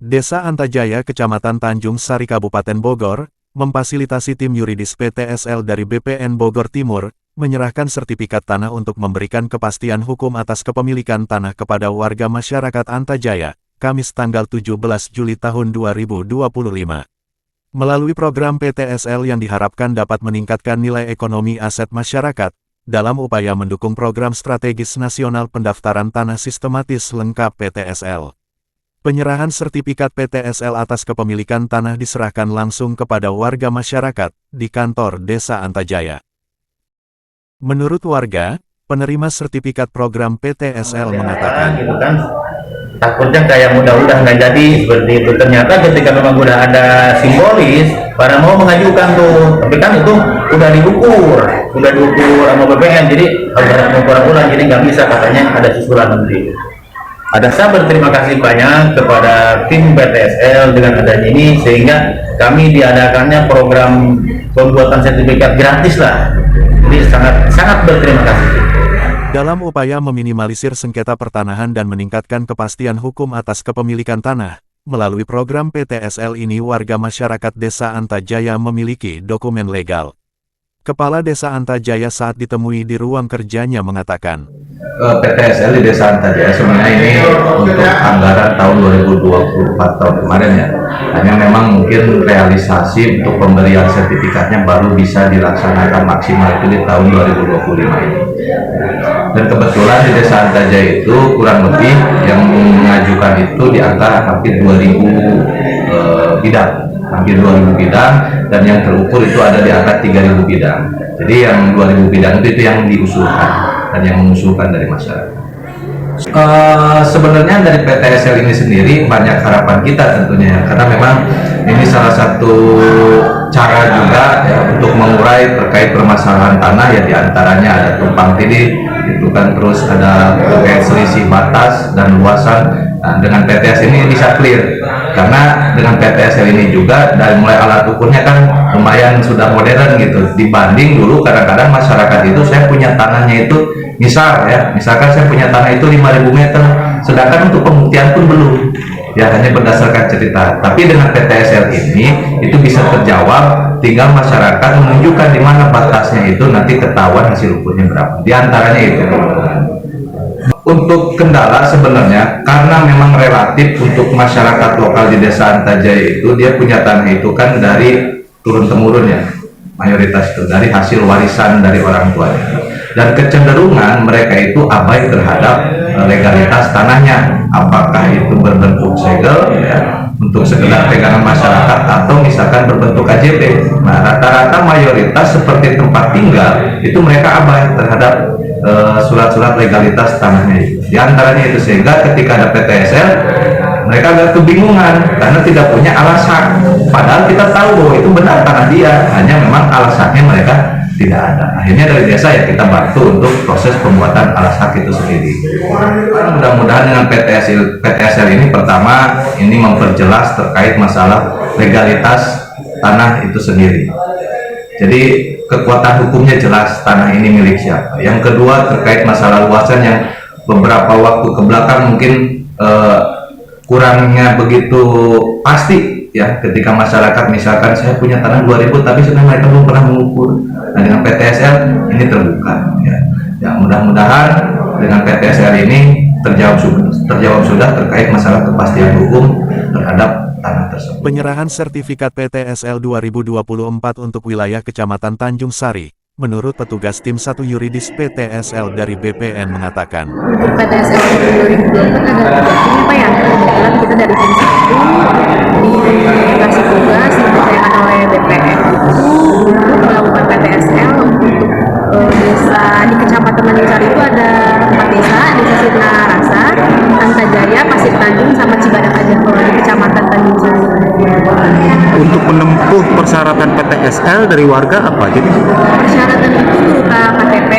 Desa Antajaya, Kecamatan Tanjung Sari, Kabupaten Bogor, memfasilitasi tim yuridis PTSL dari BPN Bogor Timur, menyerahkan sertifikat tanah untuk memberikan kepastian hukum atas kepemilikan tanah kepada warga masyarakat Antajaya, Kamis tanggal 17 Juli tahun 2025. Melalui program PTSL yang diharapkan dapat meningkatkan nilai ekonomi aset masyarakat, dalam upaya mendukung program strategis nasional pendaftaran tanah sistematis lengkap PTSL. Penyerahan sertifikat PTSL atas kepemilikan tanah diserahkan langsung kepada warga masyarakat di kantor Desa Antajaya. Menurut warga, penerima sertifikat program PTSL mengatakan, gitu kan, takutnya kayak udah nggak jadi seperti itu. Ternyata ketika memang udah ada simbolis, pada mau mengajukan tuh, tapi kan itu udah diukur sama BPN, jadi harus ada pengukuran ulang, jadi nggak bisa, katanya ada susulan nanti. Saya berterima kasih banyak kepada tim PTSL dengan adanya ini, sehingga kami diadakannya program pembuatan sertifikat gratis lah. Jadi sangat berterima kasih. Dalam upaya meminimalisir sengketa pertanahan dan meningkatkan kepastian hukum atas kepemilikan tanah, melalui program PTSL ini warga masyarakat Desa Antajaya memiliki dokumen legal. Kepala Desa Antajaya saat ditemui di ruang kerjanya mengatakan, PTSL di Desa Antajaya sebenarnya ini untuk anggaran tahun 2024 tahun kemarin ya. Hanya memang mungkin realisasi untuk pemberian sertifikatnya baru bisa dilaksanakan maksimal itu di tahun 2025 ini. Dan kebetulan di Desa Antajaya itu kurang lebih yang mengajukan itu di angka hampir 2000 bidang. Hampir 2000 bidang, dan yang terukur itu ada di angka 3000 bidang. Jadi yang 2000 bidang itu yang diusulkan dan yang mengusulkan dari masyarakat. Sebenarnya dari PTSL ini sendiri banyak harapan kita tentunya, karena memang ini salah satu cara juga ya, untuk mengurai terkait permasalahan tanah ya, diantaranya ada tumpang tindih itu kan, terus ada terkait selisih batas dan luasan. Nah, dengan PTS ini bisa clear, karena dengan PTSL ini juga dari mulai alat ukurnya kan lumayan sudah modern gitu, dibanding dulu kadang-kadang masyarakat itu saya punya tanahnya itu misalkan saya punya tanah itu 5000 meter, sedangkan untuk pembuktian pun belum ya, hanya berdasarkan cerita. Tapi dengan PTSL ini itu bisa terjawab, tinggal masyarakat menunjukkan di mana batasnya, itu nanti ketahuan hasil ukurnya berapa. Di antaranya itu. Untuk kendala sebenarnya karena memang relatif untuk masyarakat lokal di Desa Antajaya itu dia punya tanah itu kan dari turun temurun ya, mayoritas itu dari hasil warisan dari orang tuanya, dan kecenderungan mereka itu abai terhadap legalitas tanahnya, apakah itu berbentuk segel ya, untuk sekedar pegangan masyarakat, atau misalkan berbentuk KJP. Nah, rata-rata mayoritas seperti tempat tinggal itu mereka abai terhadap surat-surat legalitas tanahnya itu. Di antaranya itu, sehingga ketika ada PTSL mereka agak kebingungan karena tidak punya alasan, padahal kita tahu bahwa itu benar tanah dia, hanya memang alasannya mereka tidak ada. Akhirnya dari desa ya kita bantu untuk proses pembuatan alas hak itu sendiri. Mudah-mudahan dengan PTSL ini, pertama ini memperjelas terkait masalah legalitas tanah itu sendiri. Jadi kekuatan hukumnya jelas tanah ini milik siapa. Yang kedua terkait masalah luasan yang beberapa waktu ke belakang mungkin kurangnya begitu pasti ya, ketika masyarakat misalkan saya punya tanah 2000 tapi sebenarnya mereka belum pernah mengukur. Nah, dengan PTSL ini terbuka ya. Ya, mudah-mudahan dengan PTSL ini terjawab sudah terkait masalah kepastian hukum terhadap tanah tersebut. Penyerahan sertifikat PTSL 2024 untuk wilayah Kecamatan Tanjung Sari, menurut petugas tim 1 yuridis PTSL dari BPN mengatakan, untuk PTSL 2024 ada tugasnya Pak ya, kebetulan kita dari tim 1 dikasih tugas dipercayakan oleh BPN untuk melakukan PTSL untuk desa di Kecamatan Tanjung Sari. Itu ada 4 desa, Desa Sirna Rasa, Antajaya, Pasir Tanjung, sama Cibadak aja kalau di Kecamatan Tanjung Sari. Untuk menempuh persyaratan PTSL dari warga apa? Jadi persyaratan itu berupa KTP,